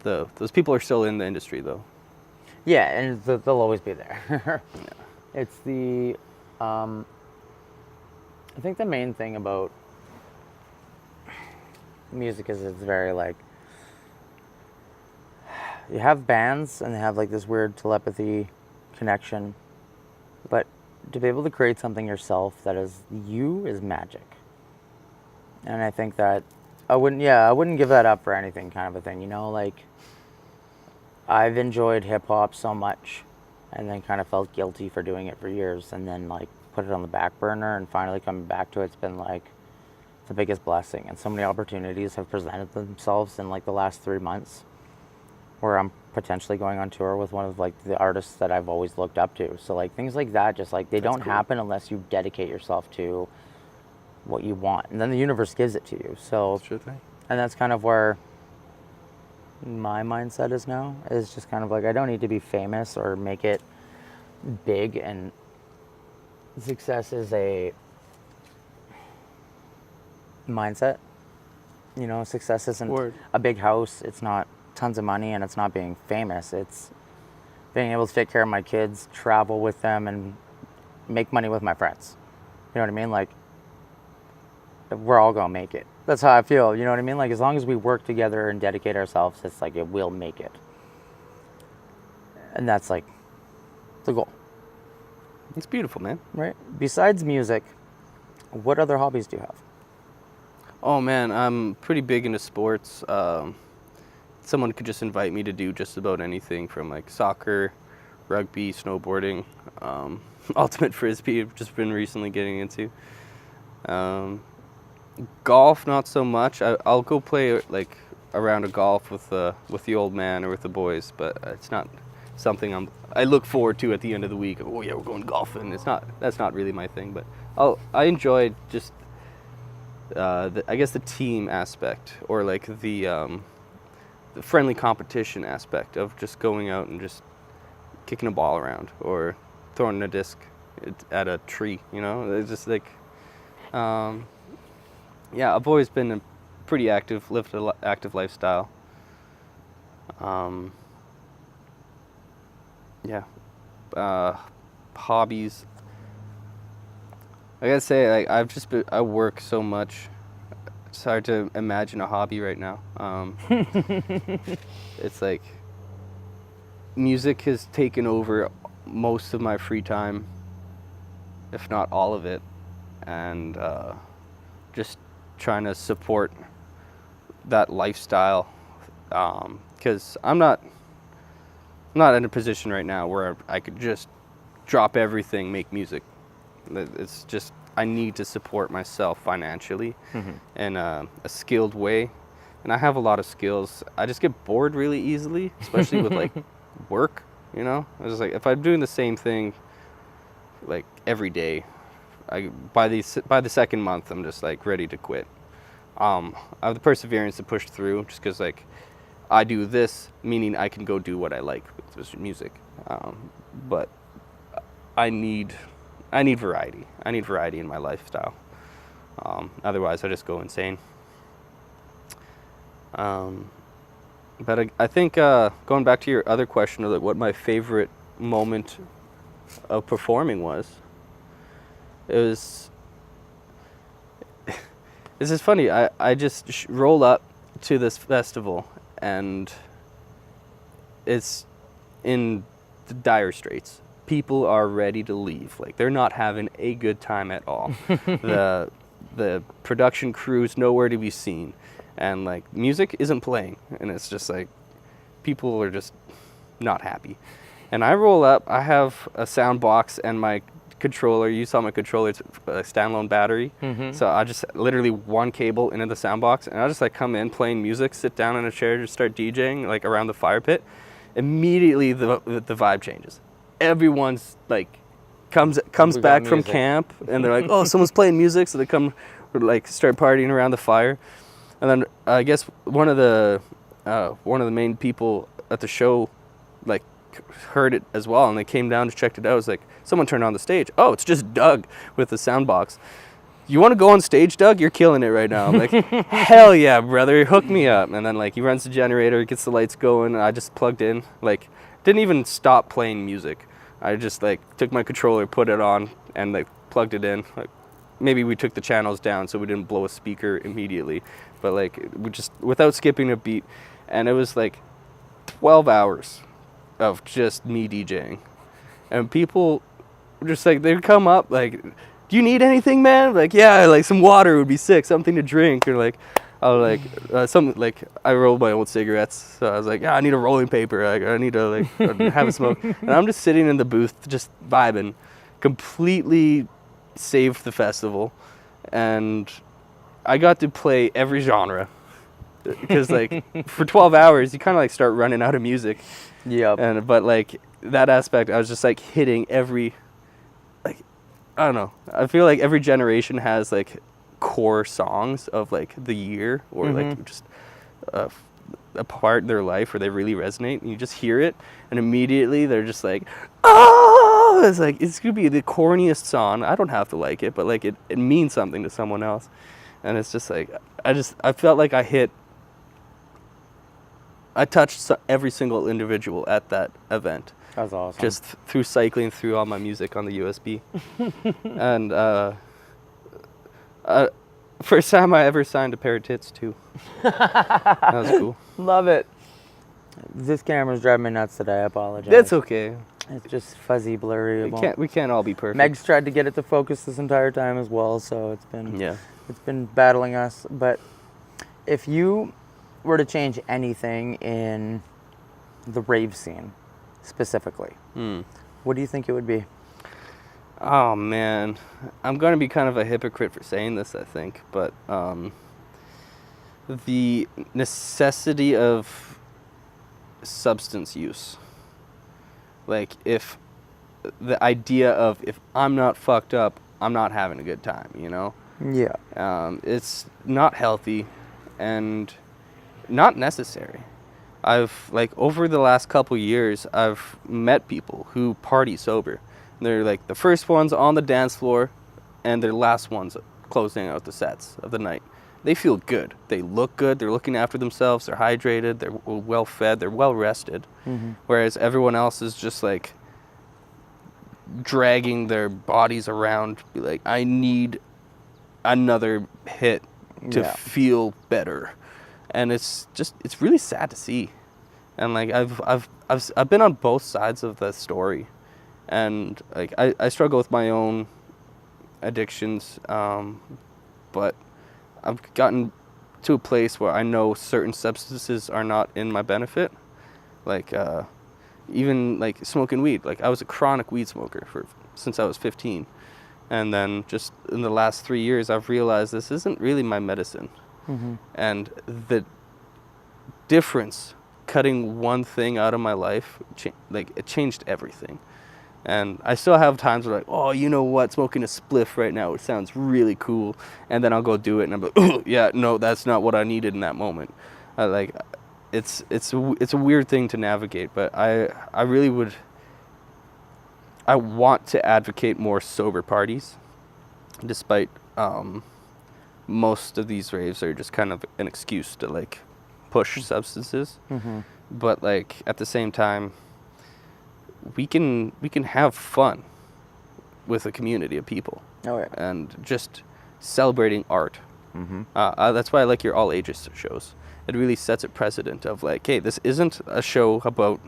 Those people are still in the industry, though. Yeah, and they'll always be there. It's I think the main thing about music is it's very, like, you have bands and they have, like, this weird telepathy connection, but to be able to create something yourself that is you is magic. And I think that I wouldn't give that up for anything, kind of a thing, you know? Like, I've enjoyed hip-hop so much and then kind of felt guilty for doing it for years, and then, like, put it on the back burner, and finally coming back to it's been, like, the biggest blessing. And so many opportunities have presented themselves in, like, the last 3 months, where I'm potentially going on tour with one of, like, the artists that I've always looked up to. So, like, things like that, just, like, they don't happen unless you dedicate yourself to what you want, and then the universe gives it to you. So, Sure thing. And that's kind of where my mindset is now, is just kind of like, I don't need to be famous or make it big, and success is a mindset. You know, success isn't a big house, it's not tons of money, and it's not being famous. It's being able to take care of my kids, travel with them, and make money with my friends. You know what I mean? Like, we're all gonna make it. That's how I feel, you know what I mean? Like, as long as we work together and dedicate ourselves, it's like, it will make it. And that's, like, the goal. It's beautiful, man. Right? Besides music, what other hobbies do you have? Oh, man, I'm pretty big into sports. Someone could just invite me to do just about anything, from, like, soccer, rugby, snowboarding, ultimate frisbee. I've just been recently getting into. Golf, not so much. I'll go play like a round of golf with the old man or with the boys, but it's not something I look forward to at the end of the week. Oh yeah, we're going golfing. That's not really my thing, but I enjoy just I guess the team aspect, or like the friendly competition aspect of just going out and just kicking a ball around or throwing a disc at a tree. You know, it's just like yeah, I've always been a pretty active, lived an active lifestyle. Yeah. Hobbies. I gotta say, like, I work so much. It's hard to imagine a hobby right now. It's like music has taken over most of my free time, if not all of it, and just trying to support that lifestyle, because I'm not in a position right now where I could just drop everything, make music. It's just, I need to support myself financially in a skilled way, and I have a lot of skills. I just get bored really easily, especially with like work, you know. I was like, if I'm doing the same thing like every day, by the second month I'm just like ready to quit. I have the perseverance to push through, just because like I do this, meaning I can go do what I like with music, but I need variety. I need variety in my lifestyle. Otherwise I just go insane. But I think going back to your other question of like what my favorite moment of performing was, it's just funny. I just roll up to this festival and it's in the dire straits. People are ready to leave. Like, they're not having a good time at all. The production crew's nowhere to be seen, and like music isn't playing, and it's just like people are just not happy. And I roll up. I have a sound box and my controller. You saw my controller. It's a standalone battery. So I just literally one cable into the sound box, and I just like come in playing music, sit down in a chair, just start DJing like around the fire pit. Immediately the vibe changes. Everyone's like comes back from camp, and they're like, oh, someone's playing music, so they come like start partying around the fire. And then I guess one of the main people at the show like heard it as well, and they came down to check it out. It was like, someone turned on the stage. Oh, it's just Doug with the sound box. You want to go on stage, Doug? You're killing it right now. I'm like, hell yeah, brother, hook me up. And then like he runs the generator, gets the lights going, and I just plugged in, like didn't even stop playing music. I just like took my controller, put it on, and like plugged it in. Like, maybe we took the channels down so we didn't blow a speaker immediately, but like we just, without skipping a beat. And it was like 12 hours of just me DJing, and people just like, they'd come up like, do you need anything, man? Like, yeah, like some water would be sick, something to drink, or like I was like something like, I rolled my old cigarettes, so I was like, yeah, I need a rolling paper, like I need to like have a smoke. And I'm just sitting in the booth just vibing, completely saved the festival. And I got to play every genre, because like for 12 hours you kind of like start running out of music. But like that aspect, I was just like hitting every, like, I don't know, I feel like every generation has like core songs of like the year, or like just a part in their life where they really resonate, and you just hear it and immediately they're just like, oh, it's like, it's gonna be the corniest song, I don't have to like it, but like it means something to someone else. And it's just like, I felt like I touched every single individual at that event. That's awesome. Just through cycling through all my music on the USB. And first time I ever signed a pair of tits too. That was cool. Love it. This camera's driving me nuts today. I apologize. That's okay. It's just fuzzy, blurry. We can't all be perfect. Meg's tried to get it to focus this entire time as well, so it's been battling us. But if you were to change anything in the rave scene, specifically, what do you think it would be? Oh man, I'm going to be kind of a hypocrite for saying this, I think, but the necessity of substance use. Like, if the idea of, if I'm not fucked up, I'm not having a good time, you know? Yeah. It's not healthy and not necessary. I've, like, over the last couple years, I've met people who party sober. They're like the first ones on the dance floor and they're last ones closing out the sets of the night. They feel good. They look good. They're looking after themselves. They're hydrated. They're well fed. They're well rested. Whereas everyone else is just like dragging their bodies around, be like, I need another hit to feel better. And it's really sad to see. And like I've been on both sides of the story. And like I struggle with my own addictions, but I've gotten to a place where I know certain substances are not in my benefit. Like even like smoking weed. Like, I was a chronic weed smoker since I was 15, and then just in the last 3 years I've realized this isn't really my medicine. And the difference cutting one thing out of my life, it changed everything. And I still have times where, like, oh, you know what, smoking a spliff right now, it sounds really cool. And then I'll go do it, and I'm like, oh, yeah, no, that's not what I needed in that moment. It's a weird thing to navigate, but I want to advocate more sober parties, despite most of these raves are just kind of an excuse to, like, push substances. But, like, at the same time, we can have fun with a community of people. Oh, yeah. And just celebrating art. That's why I like your all ages shows. It really sets a precedent of, like, hey, this isn't a show about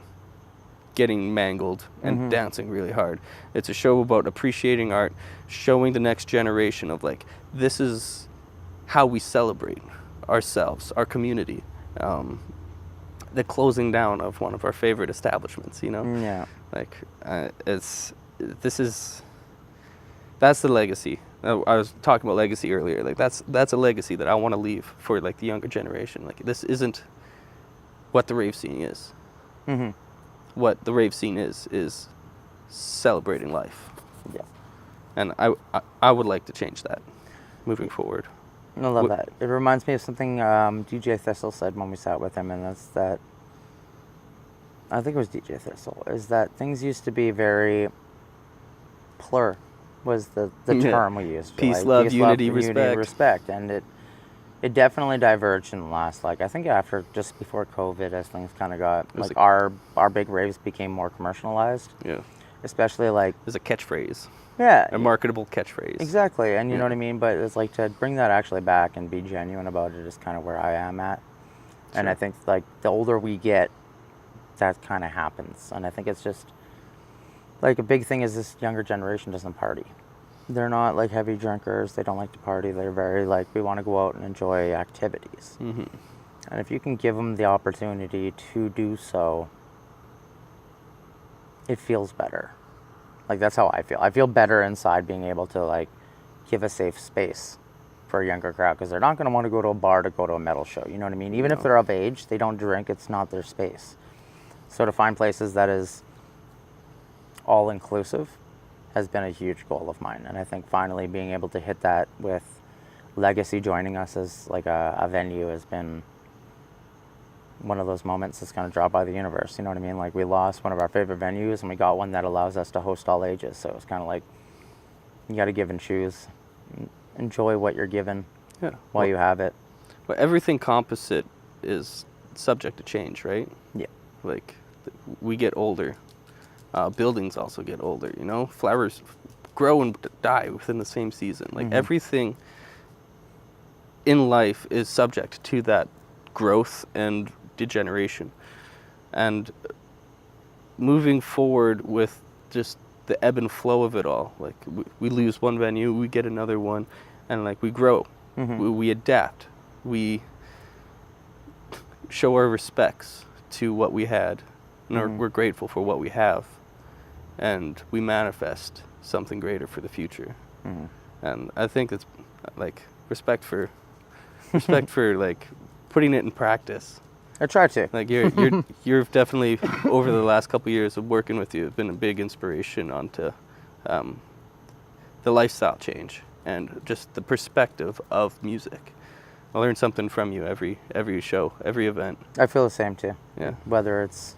getting mangled and dancing really hard. It's a show about appreciating art, showing the next generation of, like, this is how we celebrate ourselves, our community. The closing down of one of our favorite establishments, you know? Yeah. Like, that's the legacy. I was talking about legacy earlier. Like, that's a legacy that I want to leave for, like, the younger generation. Like, this isn't what the rave scene is. What the rave scene is celebrating life. Yeah. And I would like to change that moving forward. I love that. It reminds me of something DJ Thistle said when we sat with him, and that's that, I think it was DJ Thistle, is that things used to be very plur, was the term we used. Peace, love, unity, respect. And it definitely diverged in the last, like, I think after, just before COVID, as things kind of got, like, our big raves became more commercialized. Yeah. Especially, like... There's a catchphrase. Yeah. A marketable catchphrase. Exactly, and you know what I mean? But it's like, to bring that actually back and be genuine about it is kind of where I am at. Sure. And I think, like, the older we get, that kind of happens. And I think it's just, like, a big thing is this younger generation doesn't party. They're not, like, heavy drinkers. They don't like to party. They're very, like, we want to go out and enjoy activities. And if you can give them the opportunity to do so, it feels better. Like, that's how I feel. I feel better inside being able to, like, give a safe space for a younger crowd, because they're not going to want to go to a bar to go to a metal show. You know what I mean? Even if they're of age, they don't drink. It's not their space. So to find places that is all-inclusive has been a huge goal of mine. And I think finally being able to hit that with Legacy joining us as, like, a venue has been one of those moments that's going to drop by the universe. You know what I mean? Like, we lost one of our favorite venues, and we got one that allows us to host all ages. So it's kind of like, you got to give and choose. Enjoy what you're given while you have it. But everything composite is subject to change, right? Yeah. Like, we get older. Buildings also get older, you know? Flowers grow and die within the same season. Like, everything in life is subject to that growth and degeneration. And moving forward with just the ebb and flow of it all, like, we lose one venue, we get another one, and, like, we grow. We adapt. We show our respects to what we had, and we're grateful for what we have, and we manifest something greater for the future. And I think it's like respect for like putting it in practice. I try to. Like you're definitely over the last couple of years of working with you have been a big inspiration onto the lifestyle change and just the perspective of music. I learn something from you every show, every event. I feel the same too. Yeah. Whether it's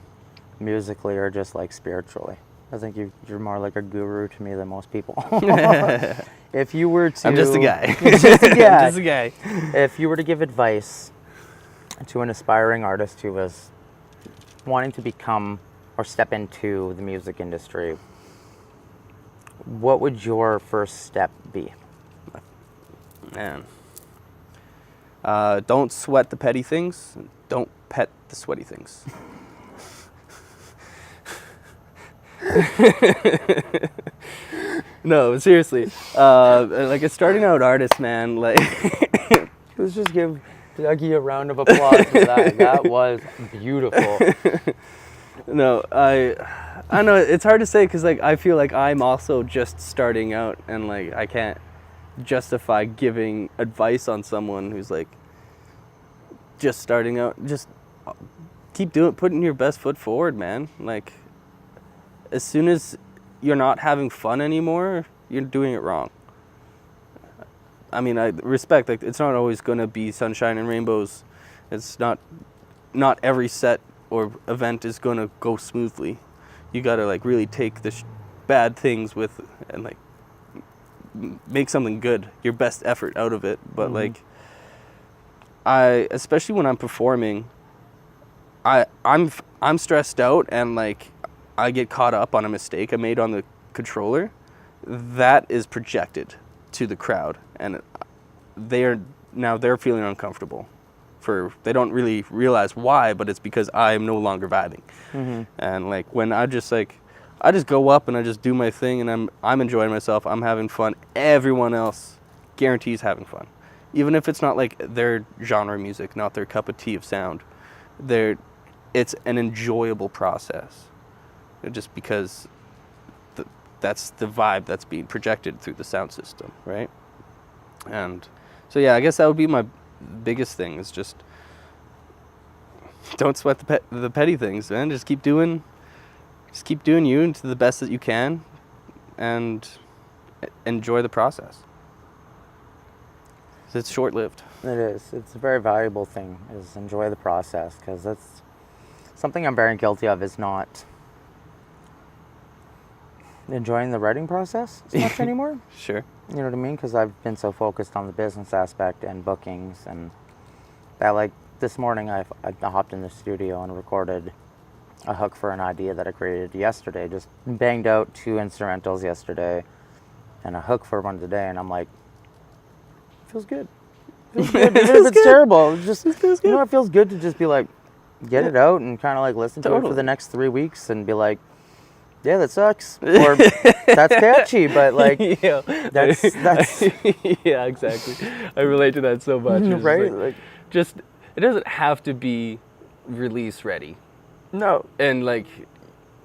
musically or just like spiritually. I think you're more like a guru to me than most people. If you were to... I'm just a guy. Just a guy. I'm just a guy. If you were to give advice to an aspiring artist who was wanting to become or step into the music industry, what would your first step be? Man. Don't sweat the petty things. Don't pet the sweaty things. No, seriously. Like a starting out artist, man, like... Let's just give Dougie a round of applause for that. That was beautiful. No, I know it's hard to say because like I feel like I'm also just starting out and like I can't justify giving advice on someone who's like just starting out. Just keep putting your best foot forward, man. Like as soon as you're not having fun anymore, you're doing it wrong. I mean, I respect, like, it's not always going to be sunshine and rainbows. It's not every set or event is going to go smoothly. You got to, like, really take the bad things with and, like, make something good, your best effort out of it. But, like, especially when I'm performing, I'm stressed out and, like, I get caught up on a mistake I made on the controller. That is projected to the crowd, and they're feeling uncomfortable. They don't really realize why, but it's because I'm no longer vibing. And like when I just go up and I just do my thing, and I'm enjoying myself. I'm having fun. Everyone else guarantees having fun, even if it's not like their genre of music, not their cup of tea of sound. It's an enjoyable process, just because that's the vibe that's being projected through the sound system, right? And so yeah, I guess that would be my biggest thing, is just don't sweat the petty things, man. Just keep doing you to the best that you can, and enjoy the process. It's short-lived. It is. It's a very valuable thing, is enjoy the process, because that's something I'm very guilty of, is not enjoying the writing process as much anymore. Sure. You know what I mean? Because I've been so focused on the business aspect and bookings, and that, like, this morning I hopped in the studio and recorded a hook for an idea that I created yesterday. Just banged out 2 instrumentals yesterday and a hook for one today, and I'm like, feels good. Feels good. Even if it's terrible, it just, you know, it feels good to just be like, get it out and kind of like listen to it for the next 3 weeks and be like, yeah, that sucks, or that's catchy, but like, yeah, that's yeah, exactly. I relate to that so much. It's right? Like, just it doesn't have to be release ready. No, and like,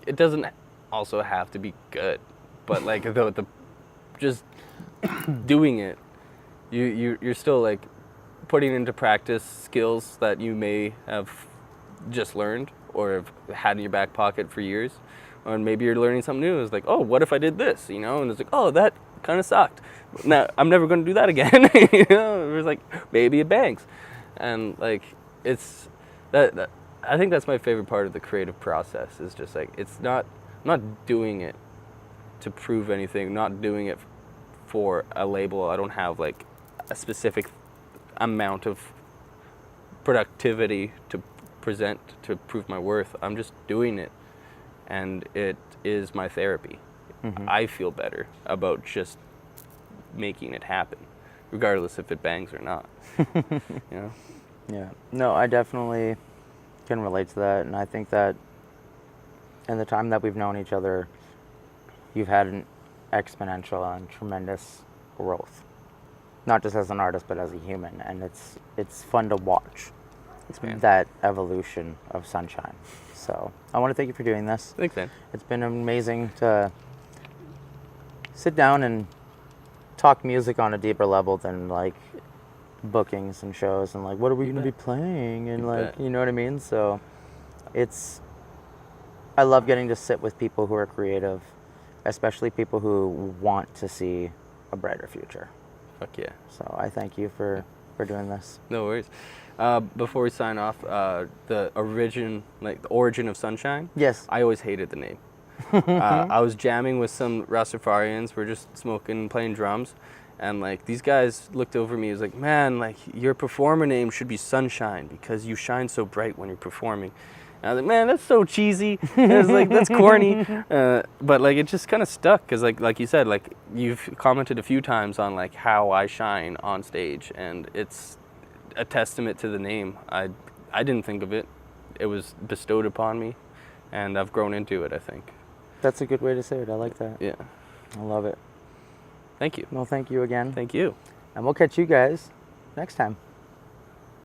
it doesn't also have to be good, but like the just doing it, you're still like putting into practice skills that you may have just learned or have had in your back pocket for years. Or maybe you're learning something new. It's like, oh, what if I did this? You know, and it's like, oh, that kind of sucked. Now I'm never going to do that again. You know, it's like, maybe it bangs, and like it's that. I think that's my favorite part of the creative process. Is just like, it's not doing it to prove anything. Not doing it for a label. I don't have like a specific amount of productivity to present to prove my worth. I'm just doing it. And it is my therapy. I feel better about just making it happen, regardless if it bangs or not. You know? Yeah. No, I definitely can relate to that, and I think that in the time that we've known each other, you've had an exponential and tremendous growth, not just as an artist, but as a human, and it's fun to watch. Thanks, man. that evolution of Sunshine. So I want to thank you for doing this. Thanks, man. It's been amazing to sit down and talk music on a deeper level than like bookings and shows and like what are we going to be playing and like, you know what I mean? So I love getting to sit with people who are creative, especially people who want to see a brighter future. Fuck yeah. So I thank you for doing this. No worries. Before we sign off, the origin of Sunshine. Yes. I always hated the name. I was jamming with some Rastafarians. We're just smoking, playing drums, and like these guys looked over me. It was like, man, like your performer name should be Sunshine because you shine so bright when you're performing. And I was like, man, that's so cheesy. And I was like, that's corny. But like it just kind of stuck because like you said, like you've commented a few times on like how I shine on stage, and it's a testament to the name. I didn't think of it. It was bestowed upon me, and I've grown into it, I think. That's a good way to say it. I like that. Yeah. I love it. Thank you. Well, thank you again. Thank you. And we'll catch you guys next time.